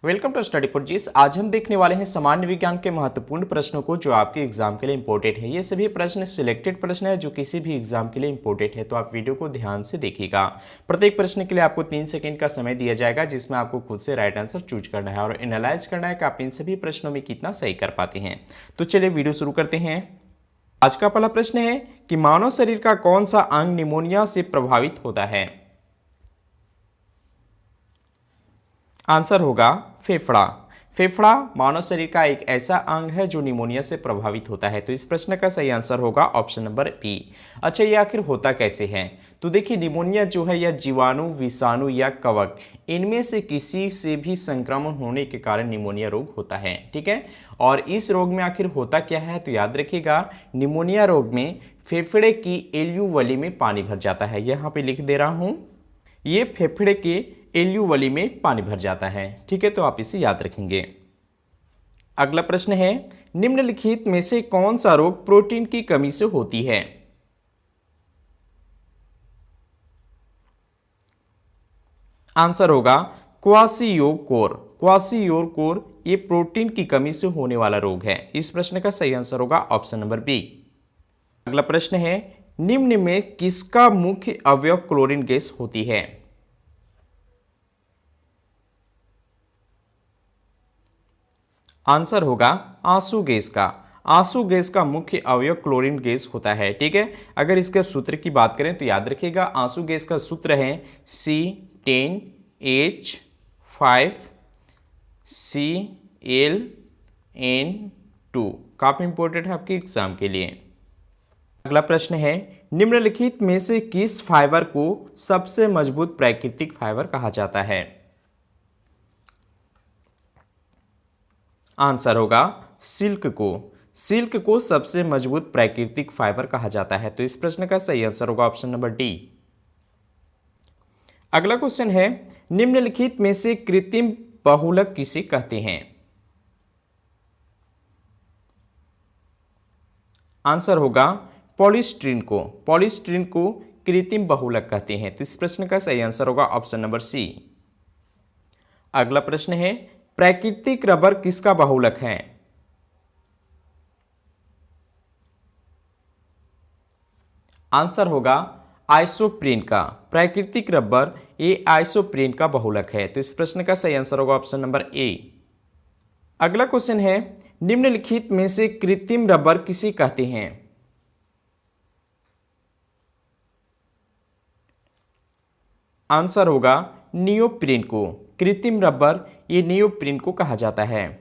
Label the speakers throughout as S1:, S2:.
S1: Welcome to study for GS. आज हम देखने वाले हैं सामान्य विज्ञान के महत्वपूर्ण प्रश्नों को जो आपके एग्जाम के लिए इंपॉर्टेंट है। ये सभी प्रश्न सिलेक्टेड प्रश्न है जो किसी भी एग्जाम के लिए इंपॉर्टेंट है, तो आप वीडियो को ध्यान से देखिएगा। प्रत्येक प्रश्न के लिए आपको 3 सेकंड का समय दिया जाएगा जिसमें आपको खुद से राइट आंसर चूज करना है और एनालाइज करना है कि आप इन सभी प्रश्नों में कितना सही कर पाते हैं। तो चलिए वीडियो शुरू करते हैं। आज का पहला प्रश्न है कि मानव शरीर का कौन सा अंग निमोनिया से प्रभावित होता है। आंसर होगा फेफड़ा। फेफड़ा मानव शरीर का एक ऐसा अंग है जो निमोनिया से प्रभावित होता है। तो इस प्रश्न का सही आंसर होगा ऑप्शन नंबर बी। अच्छा, ये आखिर होता कैसे है? तो देखिए, निमोनिया जो है यह जीवाणु, विषाणु या कवक इनमें से किसी से भी संक्रमण होने के कारण निमोनिया रोग होता है। ठीक है, और इस रोग में आखिर होता क्या है? तो याद रखिएगा, निमोनिया रोग में फेफड़े की एल्यूवली में पानी भर जाता है। यहाँ पे लिख दे रहा हूँ, ये फेफड़े के एल्यूवली में पानी भर जाता है। ठीक है, तो आप इसे याद रखेंगे। अगला प्रश्न है, निम्नलिखित में से कौन सा रोग प्रोटीन की कमी से होती है? आंसर होगा क्वाशियोकोर। क्वाशियोकोर ये प्रोटीन की कमी से होने वाला रोग है। इस प्रश्न का सही आंसर होगा ऑप्शन नंबर बी। अगला प्रश्न है, निम्न में किसका मुख्य अवयव क्लोरीन गैस होती है? आंसर होगा आंसू गैस का। आंसू गैस का मुख्य अवयव क्लोरीन गैस होता है। ठीक है, अगर इसके सूत्र की बात करें तो याद रखिएगा, आंसू गैस का सूत्र है C10H5Cl N2। काफी इंपॉर्टेंट है आपके एग्जाम के लिए। अगला प्रश्न है, निम्नलिखित में से किस फाइबर को सबसे मजबूत प्राकृतिक फाइबर कहा जाता है? आंसर होगा सिल्क को। सिल्क को सबसे मजबूत प्राकृतिक फाइबर कहा जाता है। तो इस प्रश्न का सही आंसर होगा ऑप्शन नंबर डी। अगला क्वेश्चन है, निम्नलिखित में से कृत्रिम बहुलक किसे कहते हैं? आंसर होगा पॉलीस्ट्रीन को। पॉलीस्ट्रीन को कृत्रिम बहुलक कहते हैं। तो इस प्रश्न का सही आंसर होगा ऑप्शन नंबर सी। अगला प्रश्न है, प्राकृतिक रबर किसका बहुलक है? आंसर होगा आइसोप्रीन का। प्राकृतिक रबर ये आइसोप्रीन का बहुलक है। तो इस प्रश्न का सही आंसर होगा ऑप्शन नंबर ए। अगला क्वेश्चन है, निम्नलिखित में से कृत्रिम रबर किसे कहते हैं? आंसर होगा नियोप्रीन को। कृत्रिम रबर ये नियोप्रीन को कहा जाता है।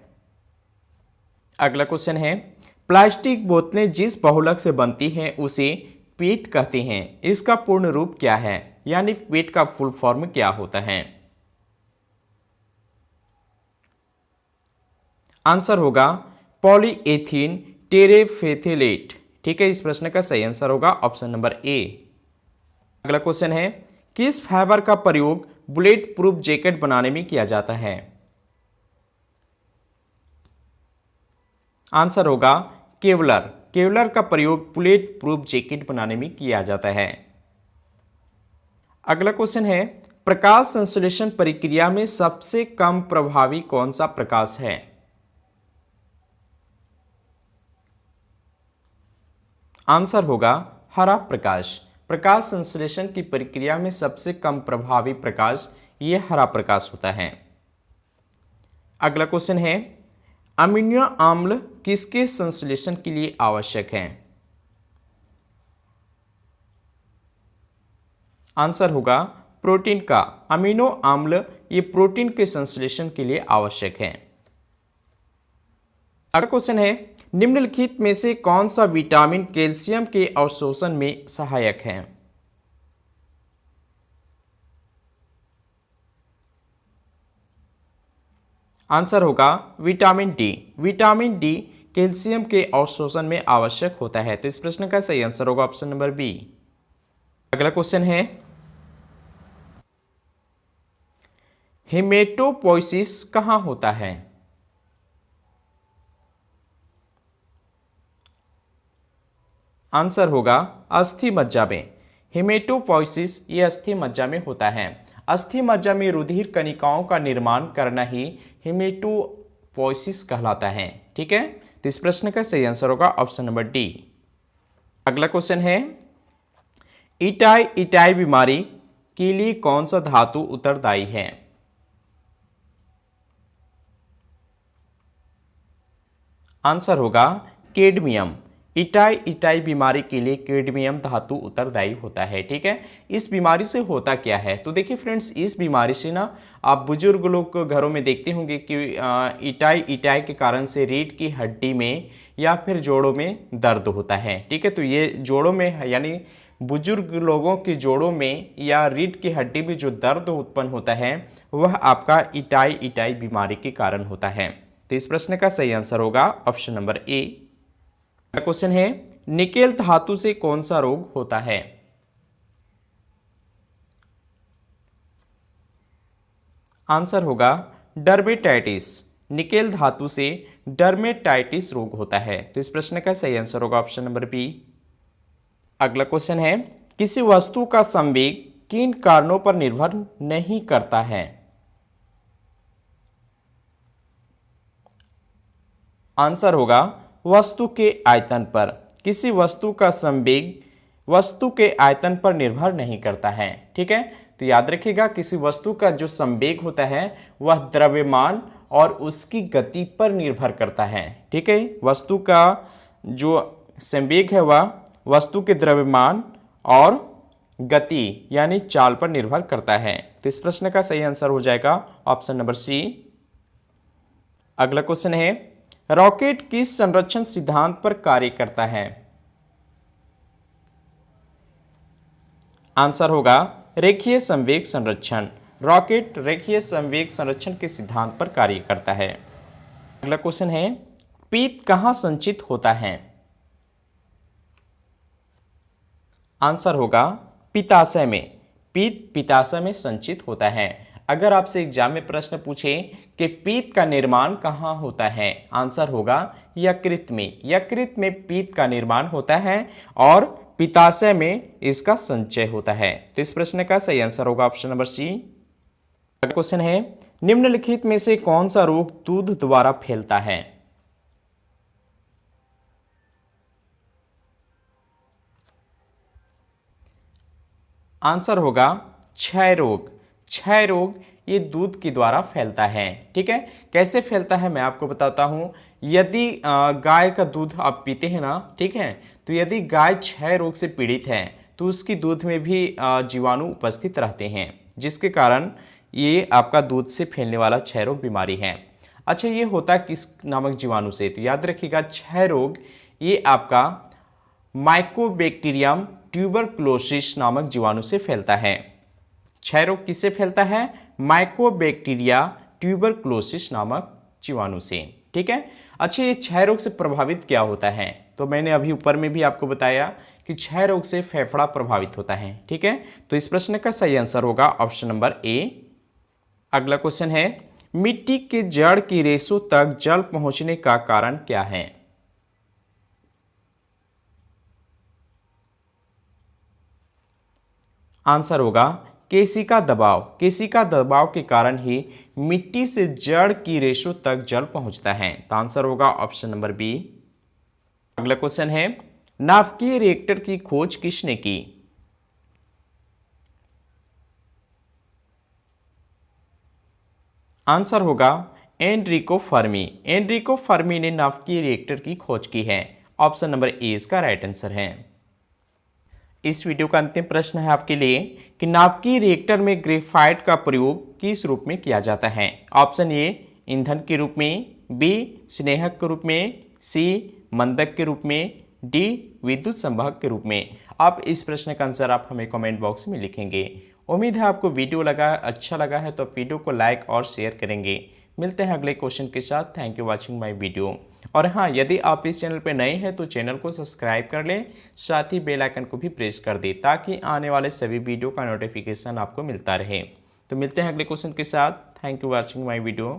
S1: अगला क्वेश्चन है, प्लास्टिक बोतलें जिस बहुलक से बनती हैं उसे पेट कहते हैं। इसका पूर्ण रूप क्या है? यानी पेट का फुल फॉर्म क्या होता है? आंसर होगा पॉलीएथीन टेरेफेथेलेट। ठीक है, इस प्रश्न का सही आंसर होगा ऑप्शन नंबर ए। अगला क्वेश्चन है, किस फाइबर का प्रयोग बुलेट प्रूफ जैकेट बनाने में किया जाता है? आंसर होगा केवलर। केवलर का प्रयोग बुलेट प्रूफ जैकेट बनाने में किया जाता है। अगला क्वेश्चन है, प्रकाश संश्लेषण प्रक्रिया में सबसे कम प्रभावी कौन सा प्रकाश है? आंसर होगा हरा प्रकाश। प्रकाश संश्लेषण की प्रक्रिया में सबसे कम प्रभावी प्रकाश ये हरा प्रकाश होता है। अगला क्वेश्चन है, अमीनो अम्ल किसके संश्लेषण के लिए आवश्यक है? आंसर होगा प्रोटीन का। अमीनो अम्ल ये प्रोटीन के संश्लेषण के लिए आवश्यक है। अगला क्वेश्चन है, निम्नलिखित में से कौन सा विटामिन कैल्शियम के अवशोषण में सहायक है? आंसर होगा vitamin D. Vitamin D calcium के अवशोषण में आवश्यक होता है। तो इस प्रश्न का सही आंसर होगा ऑप्शन नंबर बी। अगला क्वेश्चन है, हेमेटोपोइसिस कहां होता है? आंसर होगा अस्थि मज्जा में। हेमेटोपोइसिस ये अस्थि मज्जा में होता है। अस्थि मज्जा में रुधिर कणिकाओं का निर्माण करना ही हेमेटोपोइसिस कहलाता है। ठीक है, तो इस प्रश्न का सही आंसर होगा ऑप्शन नंबर डी। अगला क्वेश्चन है, इटाई इटाई बीमारी के लिए कौन सा धातु उत्तरदायी है? आंसर होगा कैडमियम। इटाई इटाई बीमारी के लिए कैडमियम धातु उत्तरदायी होता है। ठीक है, इस बीमारी से होता क्या है? तो देखिए फ्रेंड्स, इस बीमारी से ना आप बुजुर्ग लोग को घरों में देखते होंगे कि इटाई इटाई के कारण से रीढ़ की हड्डी में या फिर जोड़ों में दर्द होता है। ठीक है, तो ये जोड़ों में यानी बुजुर्ग लोगों के जोड़ों में या रीढ़ की हड्डी में जो दर्द उत्पन्न होता है वह आपका इटाई इटाई बीमारी के कारण होता है। तो इस प्रश्न का सही आंसर होगा ऑप्शन नंबर ए। क्वेश्चन है, निकेल धातु से कौन सा रोग होता है? आंसर होगा डर्मेटाइटिस। निकेल धातु से डर्मेटाइटिस रोग होता है। तो इस प्रश्न का सही आंसर होगा ऑप्शन नंबर बी। अगला क्वेश्चन है, किसी वस्तु का संवेग किन कारणों पर निर्भर नहीं करता है? आंसर होगा वस्तु के आयतन पर। किसी वस्तु का संवेग वस्तु के आयतन पर निर्भर नहीं करता है। ठीक है, तो याद रखिएगा, किसी वस्तु का जो संवेग होता है वह द्रव्यमान और उसकी गति पर निर्भर करता है। ठीक है, वस्तु का जो संवेग है वह वस्तु के द्रव्यमान और गति यानी चाल पर निर्भर करता है। तो इस प्रश्न का सही आंसर हो जाएगा ऑप्शन नंबर सी। अगला क्वेश्चन है, रॉकेट किस संरक्षण सिद्धांत पर कार्य करता है? आंसर होगा रेखीय संवेग संरक्षण। रॉकेट रेखीय संवेग संरक्षण के सिद्धांत पर कार्य करता है। अगला क्वेश्चन है, पीत कहां संचित होता है? आंसर होगा पित्ताशय में। पीत पित्ताशय में संचित होता है। अगर आपसे एग्जाम में प्रश्न पूछे कि पीत का निर्माण कहाँ होता है, आंसर होगा यकृत में। यकृत में पीत का निर्माण होता है और पित्ताशय में इसका संचय होता है। तो इस प्रश्न का सही आंसर होगा ऑप्शन नंबर सी। अगला क्वेश्चन है, निम्नलिखित में से कौन सा रोग दूध द्वारा फैलता है? आंसर होगा क्षय रोग। क्षय रोग ये दूध के द्वारा फैलता है। ठीक है, कैसे फैलता है मैं आपको बताता हूं। यदि गाय का दूध आप पीते हैं ना, ठीक है, तो यदि गाय क्षय रोग से पीड़ित है तो उसकी दूध में भी जीवाणु उपस्थित रहते हैं, जिसके कारण ये आपका दूध से फैलने वाला क्षय रोग बीमारी है। अच्छा, ये होता है किस नामक जीवाणु से? तो याद रखिएगा, क्षय रोग ये आपका माइकोबैक्टीरियम ट्यूबरक्लोसिस नामक जीवाणु से फैलता है। क्षय रोग किससे फैलता है? माइकोबैक्टीरिया ट्यूबरक्लोसिस नामक जीवाणु से। ठीक है, अच्छा, ये क्षय रोग से प्रभावित क्या होता है? तो मैंने अभी ऊपर में भी आपको बताया कि क्षय रोग से फेफड़ा प्रभावित होता है। ठीक है, तो इस प्रश्न का सही आंसर होगा ऑप्शन नंबर ए। अगला क्वेश्चन है, मिट्टी के जड़ की रेशों तक जल पहुंचने का कारण क्या है? आंसर होगा केशिका दबाव। केशिका दबाव के कारण ही मिट्टी से जड़ की रेशों तक जल पहुंचता है। तो आंसर होगा ऑप्शन नंबर बी। अगला क्वेश्चन है, नाभिकीय रिएक्टर की खोज किसने की? आंसर होगा एनरिको फर्मी। एनरिको फर्मी ने नाभिकीय रिएक्टर की खोज की है। ऑप्शन नंबर ए इसका राइट आंसर है। इस वीडियो का अंतिम प्रश्न है आपके लिए कि नाभिकीय रिएक्टर में ग्रेफाइट का प्रयोग किस रूप में किया जाता है? ऑप्शन ए ईंधन के रूप में, बी स्नेहक के रूप में, सी मंदक के रूप में, डी विद्युत संवाहक के रूप में। आप इस प्रश्न का आंसर आप हमें कमेंट बॉक्स में लिखेंगे। उम्मीद है आपको वीडियो अच्छा लगा है तो वीडियो को लाइक और शेयर करेंगे। मिलते हैं अगले क्वेश्चन के साथ। Thank you watching my video. और हाँ, यदि आप इस चैनल पर नए हैं तो चैनल को सब्सक्राइब कर लें, साथ ही बेल आइकन को भी प्रेस कर दें ताकि आने वाले सभी वीडियो का नोटिफिकेशन आपको मिलता रहे। तो मिलते हैं अगले क्वेश्चन के साथ। Thank you watching my video.